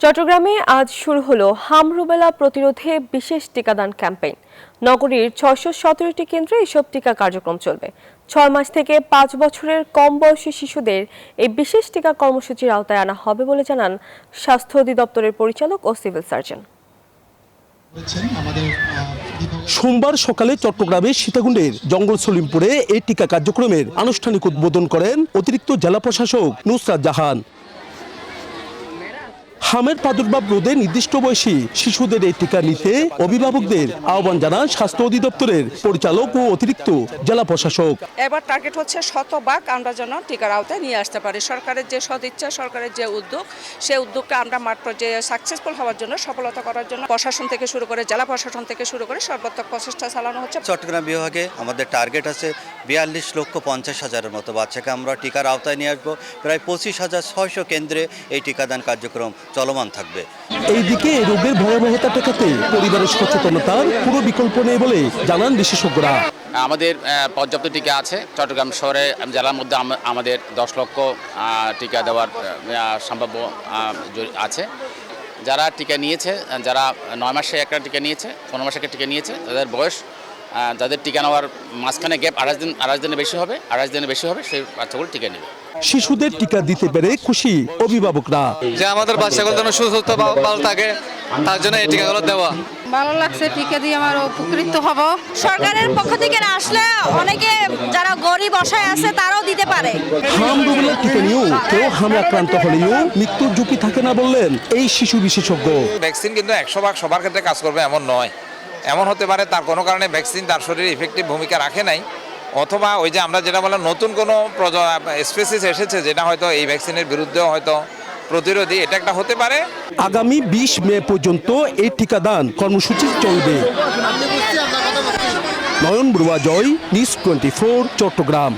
চট্টগ্রামে আজ শুরু হলো হাম রুবেলা প্রতিরোধে বিশেষ টিকাদান ক্যাম্পেইন। নগরীর ৬১৭টি কেন্দ্রে এসব টিকা কার্যক্রম চলবে। ৬ মাস থেকে ৫ বছরের কম বয়সী শিশুদের এই বিশেষ টিকা কর্মসূচির আওতায় আনা হবে বলে জানান স্বাস্থ্য অধিদপ্তরের পরিচালক ও সিভিল সার্জন। সোমবার সকালে চট্টগ্রামের সীতাকুণ্ডের জঙ্গল সলিমপুরে এই টিকা কার্যক্রমের আনুষ্ঠানিক উদ্বোধন করেন অতিরিক্ত জেলা প্রশাসক নুসরাত জাহান। হামের প্রাদুর্ভাব রোধে নির্দিষ্ট বয়সী শিশুদের এই টিকা নিতে অভিভাবকদের আহ্বান জানান স্বাস্থ্য অধিদপ্তরের পরিচালক ও অতিরিক্ত জেলা প্রশাসক। এবার টার্গেট হচ্ছে 100% আমরা যেন টিকার আওতায় নিয়ে আসতে পারি। সরকারের যে সদিচ্ছা, সরকারের যে উদ্যোগ, সেই উদ্যোগকে আমরা মাঠ পর্যায়ে সাকসেসফুল হওয়ার জন্য, সফলতা করার জন্য প্রশাসন থেকে শুরু করে জেলা প্রশাসন থেকে শুরু করে সর্বাত্মক প্রচেষ্টা চালানো হচ্ছে। চট্টগ্রাম বিভাগে আমাদের টার্গেট আছে 42,50,000-এর মতো বাচ্চাকে আমরা টিকার আওতায় নিয়ে আসবো। প্রায় 25,600 কেন্দ্রে এই টিকাদান কার্যক্রম চলমান থাকবে। এইদিকে এই রোগের ভয়াবহতা ঠেকাতে পরিবারের সচেতনতার কোনো বিকল্প নেই বলে জানান বিশেষজ্ঞরা। আমাদের পর্যাপ্ত টিকা আছে। চট্টগ্রাম শহরে জেলার মধ্যে আমাদের 10 লক্ষ টিকা দেওয়ার সম্ভাব্য আছে। যারা টিকা নিয়েছে, যারা 9 মাসে একটা টিকা নিয়েছে, 15 মাসে একটা টিকা নিয়েছে, তাদের বয়স, যাদের টিকা নেওয়ার মাঝখানে গ্যাপ 28 দিনের বেশি হবে, 28 দিনের বেশি হবে, সেই বাচ্চাগুলো টিকা নেবে। শিশুদের টিকা দিতে পেরে খুশি অভিভাবকরা। যে আমাদের বাচ্চাগুলো যেন সুস্থ ভালো থাকে, তার জন্য এই টিকাগুলো দেওয়া ভালো লাগছে। টিকা দিয়ে আমার উপকৃত হব। সরকারের পক্ষ থেকে আসলে অনেকে যারা গরিব অসহায় আছে তারাও দিতে পারে। হাম রুবেলার টিকা নিয়েও কেউ হামে আক্রান্ত হলেও মৃত্যুর ঝুঁকি থাকে না বললেন এই শিশু বিশেষজ্ঞ। ভ্যাকসিন কিন্তু 100% সবার ক্ষেত্রে কাজ করবে এমন নয়। এমন হতে পারে তার কোনো কারণে ভ্যাকসিন তার শরীরে ইফেক্টিভ ভূমিকা রাখে নাই, অথবা ওই যে আমরা যেটা বললাম নতুন কোনো স্পেসিস এসেছে যেটা হয়তো এই ভ্যাকসিনের বিরুদ্ধেও হয়তো প্রতিরোধী, এটা একটা হতে পারে। আগামী 20 মে পর্যন্ত এই টিকাদান কর্মসূচি চলবে। নয়ন বড়ুয়া জয়, নিউজ 24, চট্টগ্রাম।